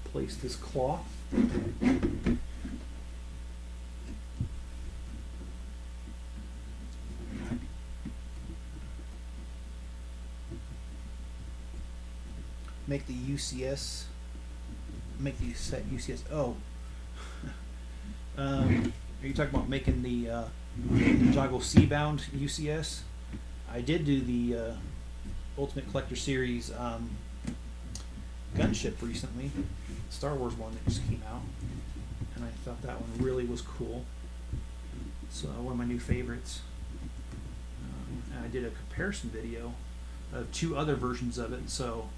place this cloth. Make the UCS. Make the set UCS. Oh. Are you talking about making the Ninjago Seabound UCS? I did do the Ultimate Collector Series gunship recently, Star Wars one that just came out, and I thought that one really was cool. So one of my new favorites. And I did a comparison video of 2 other versions of it. So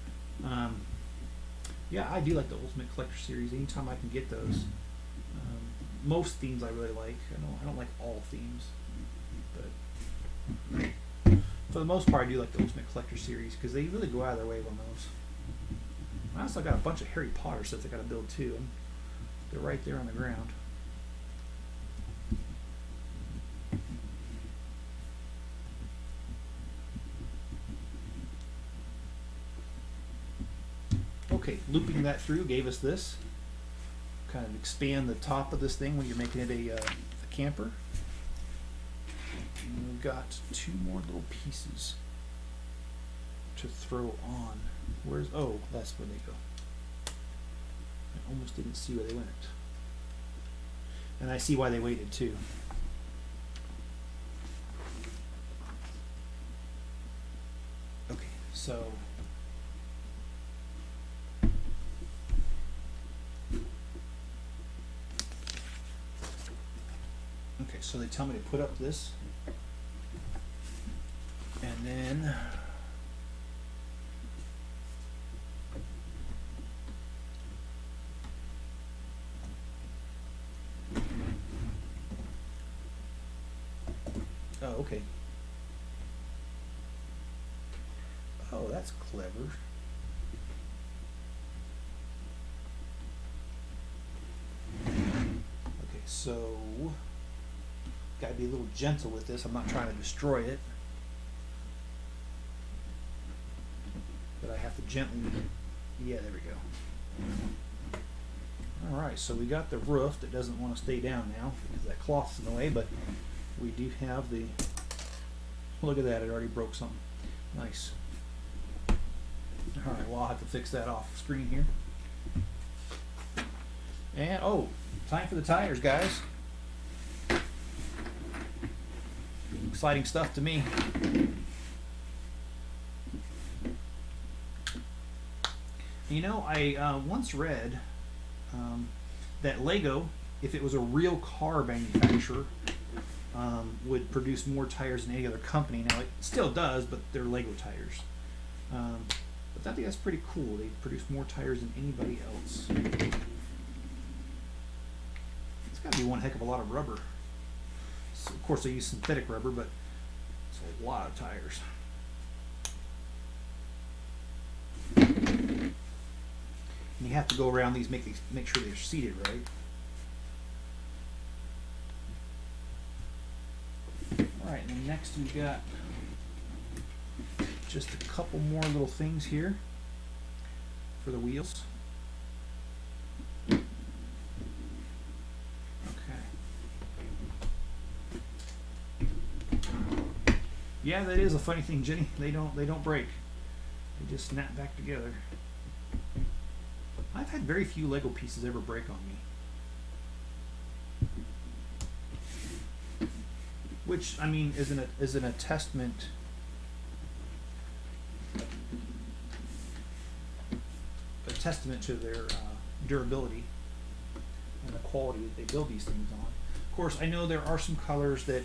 yeah, I do like the Ultimate Collector Series. Anytime I can get those. Most themes I really like. I don't like all themes, but for the most part, I do like the Ultimate Collector Series because they really go out of their way on those. I also got a bunch of Harry Potter sets I got to build too, and they're right there on the ground. Okay, looping that through gave us this. Kind of expand the top of this thing when you're making it a camper. And we've got 2 more little pieces to throw on. Where's, oh, that's where they go. I almost didn't see where they went. And I see why they waited too. Okay, so Okay, so they tell me to put up this, and then oh, okay. Oh, that's clever. Okay, so gotta be a little gentle with this. I'm not trying to destroy it, but I have to gently. Yeah, there we go. All right, so we got the roof that doesn't want to stay down now because that cloth's in the way, but we do have the. Look at that! It already broke something. Nice. All right, well, I'll have to fix that off screen here. And oh, time for the tires, guys. Exciting stuff to me. You know, I once read that Lego, if it was a real car manufacturer, would produce more tires than any other company. Now, it still does, but they're Lego tires. But I think that's pretty cool. They produce more tires than anybody else. It's got to be one heck of a lot of rubber. So, of course, they use synthetic rubber, but it's a lot of tires. And you have to go around these, make sure they're seated right. All right, and then next we got just a couple more little things here for the wheels. Okay. Yeah, that is a funny thing, Jenny. They don't break. They just snap back together. I've had very few Lego pieces ever break on me. Which, I mean, isn't a testament to their durability and the quality that they build these things on. Of course, I know there are some colors that,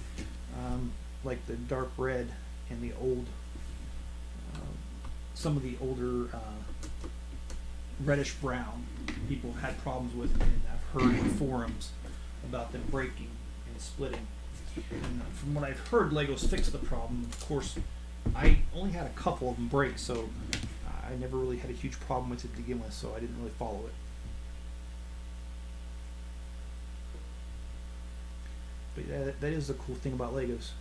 like the dark red and the old, some of the older reddish brown, people have had problems with, and I've heard in forums about them breaking and splitting. And from what I've heard, Legos fix the problem. Of course, I only had a couple of them break, so I never really had a huge problem with it to begin with, so I didn't really follow it. But yeah, that is the cool thing about Legos.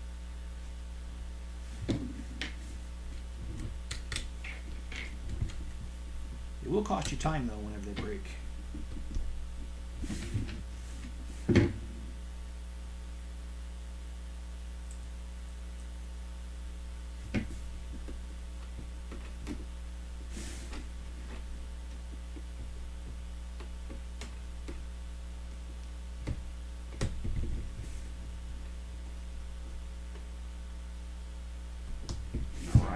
It will cost you time, though, whenever they break.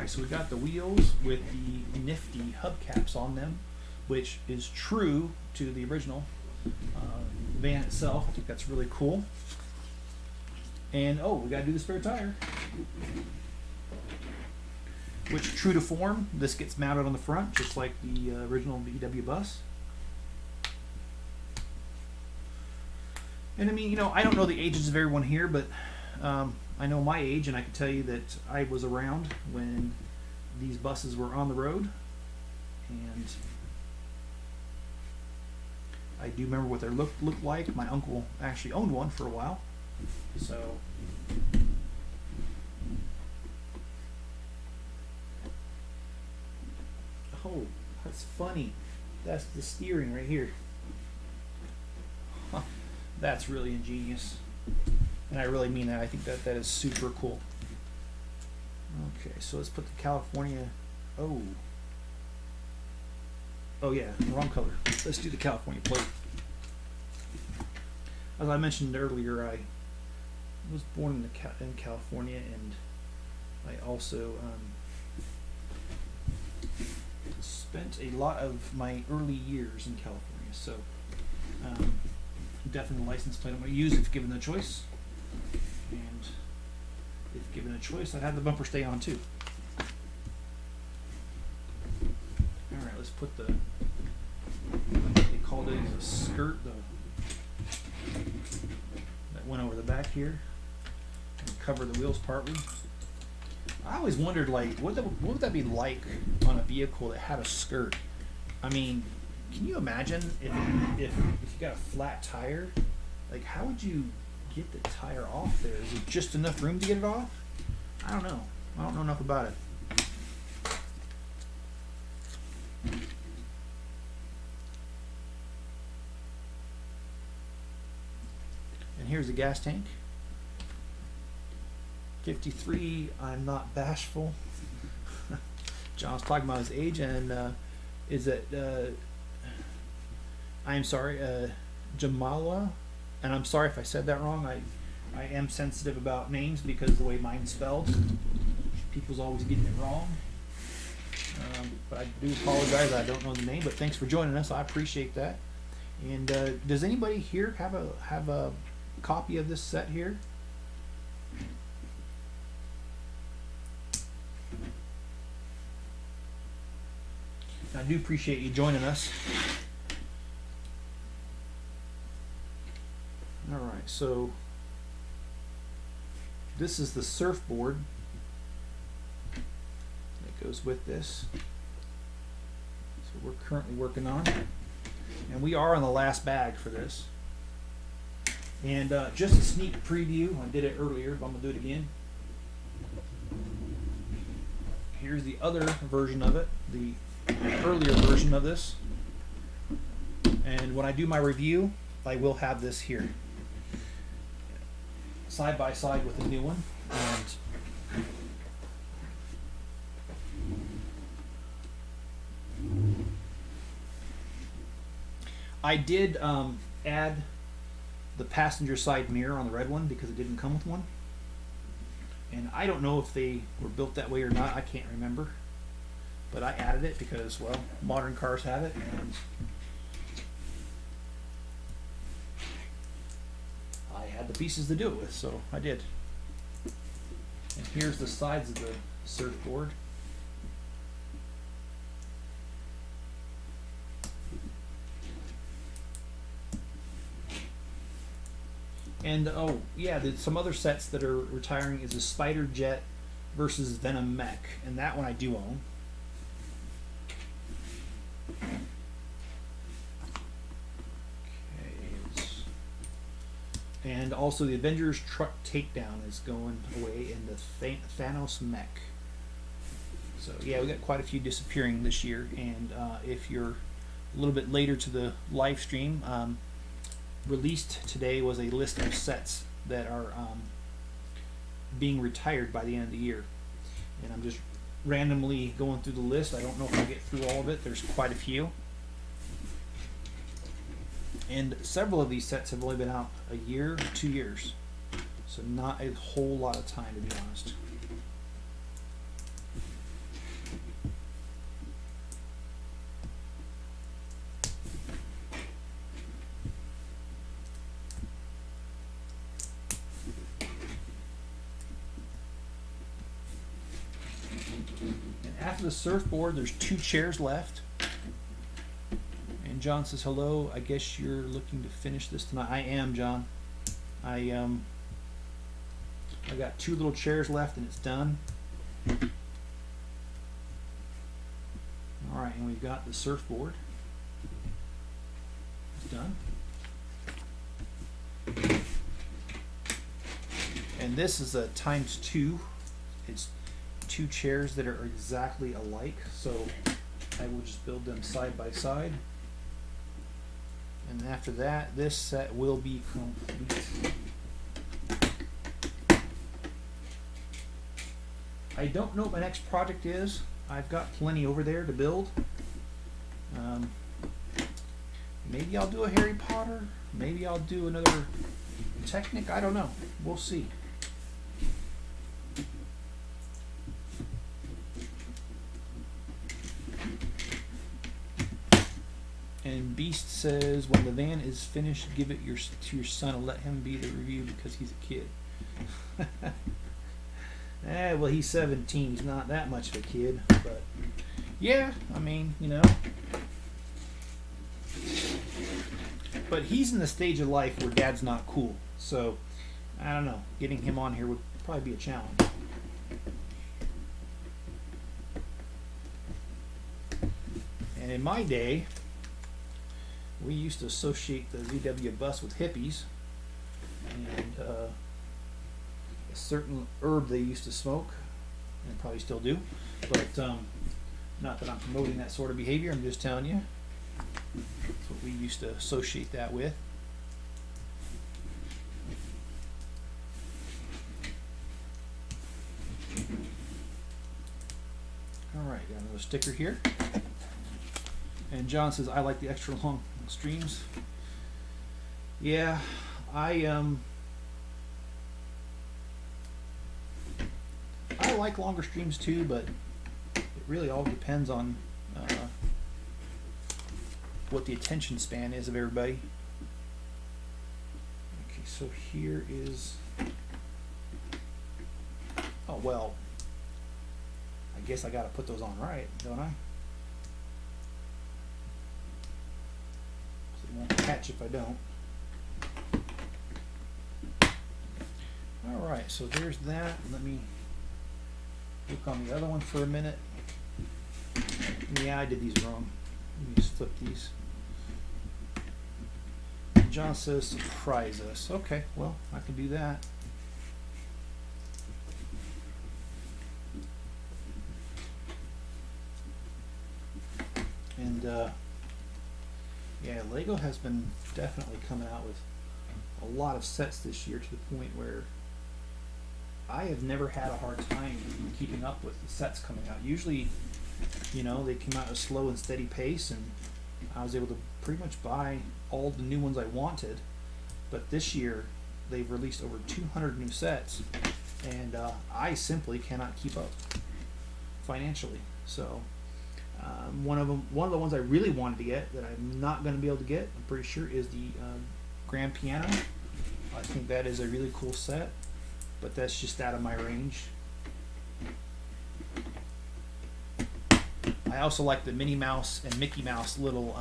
So we got the wheels with the nifty hubcaps on them, which is true to the original van itself. I think that's really cool. And oh, we got to do the spare tire, which, true to form, this gets mounted on the front just like the original VW bus. And I mean, you know, I don't know the ages of everyone here, but I know my age, and I can tell you that I was around when these buses were on the road, and I do remember what they looked like. My uncle actually owned one for a while, so oh, that's funny. That's the steering right here. Huh. That's really ingenious. And I really mean that. I think that is super cool. Okay, so let's put the California. Oh yeah, wrong color. Let's do the California plate. As I mentioned earlier, I was born in California, and I also spent a lot of my early years in California. So definitely the license plate I'm going to use if given the choice. given a choice, I'd have the bumper stay on too. Alright, let's put the, they called it a skirt, that went over the back here and cover the wheels partly. I always wondered, like, what would that be like on a vehicle that had a skirt? I mean, can you imagine if you got a flat tire? Like, how would you get the tire off there? Is it just enough room to get it off? I don't know. I don't know enough about it. And here's the gas tank. 53. I'm not bashful. John's talking about his age, and is it? I'm sorry, Jamala, and I'm sorry if I said that wrong. I am sensitive about names because of the way mine's spelled. People's always getting it wrong. But I do apologize. I don't know the name, but thanks for joining us. I appreciate that. And does anybody here have a copy of this set here? I do appreciate you joining us. Alright, so this is the surfboard that goes with this. So we're currently working on, and we are on the last bag for this. And just a sneak preview, I did it earlier, but I'm going to do it again. Here's the other version of it, the earlier version of this, and when I do my review I will have this here side by side with the new one. And I did add the passenger side mirror on the red one because it didn't come with one, and I don't know if they were built that way or not. I can't remember. But I added it because, well, modern cars have it, and I had the pieces to do it with, so I did. And here's the sides of the surfboard. And oh yeah, some other sets that are retiring is a Spider Jet versus Venom Mech, and that one I do own. And also the Avengers Truck Takedown is going away in the Thanos Mech. So yeah, we got quite a few disappearing this year. And if you're a little bit later to the live stream, released today was a list of sets that are being retired by the end of the year. And I'm just randomly going through the list. I don't know if I'll get through all of it. There's quite a few. And several of these sets have only been out a year, 2 years. So not a whole lot of time, to be honest. And after the surfboard, there's 2 chairs left. John says hello. I guess you're looking to finish this tonight. I am, John. I got 2 little chairs left and it's done. All right, and we've got the surfboard. It's done. And this is a ×2. It's 2 chairs that are exactly alike. So I will just build them side by side. And after that, this set will be complete. I don't know what my next project is. I've got plenty over there to build. Maybe I'll do a Harry Potter. Maybe I'll do another Technic. I don't know. We'll see. And Beast says, when the van is finished, give it to your son and let him be the review because he's a kid. Well, he's 17. He's not that much of a kid, but yeah, I mean, you know. But he's in the stage of life where dad's not cool. So, I don't know. Getting him on here would probably be a challenge. And in my day, we used to associate the VW bus with hippies and a certain herb they used to smoke, and probably still do. But not that I'm promoting that sort of behavior. I'm just telling you. That's what we used to associate that with. Alright, got another sticker here. And John says, I like the extra long streams. Yeah, I like longer streams too, but it really all depends on what the attention span is of everybody. Okay, so here is, oh well, I guess I gotta put those on right, don't I? So it won't catch if I don't. Alright, so there's that. Let me look on the other one for a minute. Yeah, I did these wrong. Let me just flip these. John says surprise us. Okay, well, I can do that. And yeah, Lego has been definitely coming out with a lot of sets this year, to the point where I have never had a hard time keeping up with the sets coming out. Usually, you know, they come out at a slow and steady pace, and I was able to pretty much buy all the new ones I wanted. But this year, they've released over 200 new sets, and I simply cannot keep up financially. So one of the ones I really wanted to get that I'm not going to be able to get, I'm pretty sure, is the grand piano. I think that is a really cool set, but that's just out of my range. I also like the Minnie Mouse and Mickey Mouse little,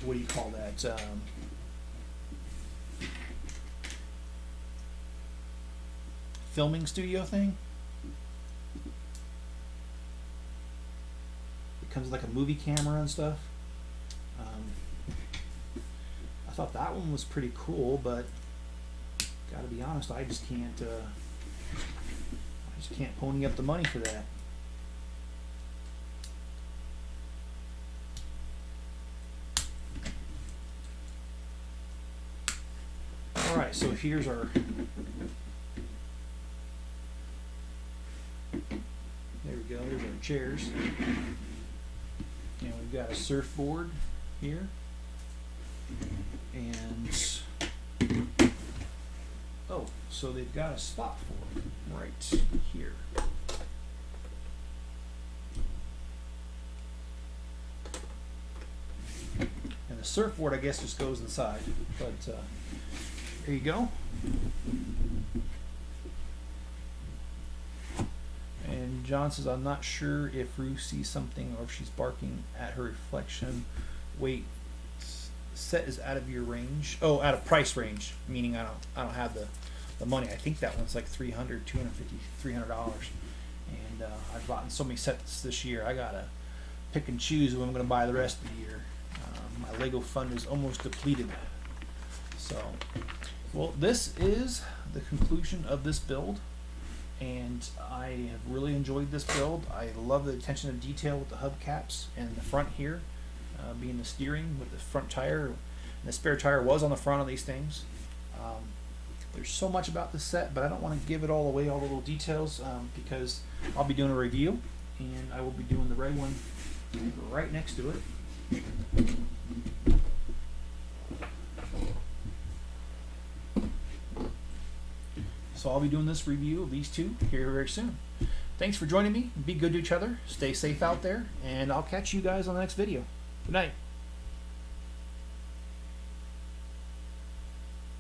what do you call that? Filming studio thing. It comes with like a movie camera and stuff. I thought that one was pretty cool, but gotta be honest, I just can't pony up the money for that. Alright, so here's our, there we go, there's our chairs. And we've got a surfboard here. And oh, so they've got a spot for it right here. And the surfboard, I guess, just goes inside. But there you go. And John says, I'm not sure if Rue sees something or if she's barking at her reflection. Wait, set is out of your range. Oh, out of price range, meaning I don't have the money. I think that one's like $300, $250, $300. And I've bought so many sets this year. I gotta pick and choose what I'm gonna buy the rest of the year. My Lego fund is almost depleted. So, well, this is the conclusion of this build, and I have really enjoyed this build. I love the attention to detail with the hubcaps and the front here, being the steering with the front tire, and the spare tire was on the front of these things. There's so much about this set, but I don't want to give it all away, all the little details, because I'll be doing a review, and I will be doing the red one right next to it. So I'll be doing this review of these two here very soon. Thanks for joining me. Be good to each other. Stay safe out there, and I'll catch you guys on the next video. Good night.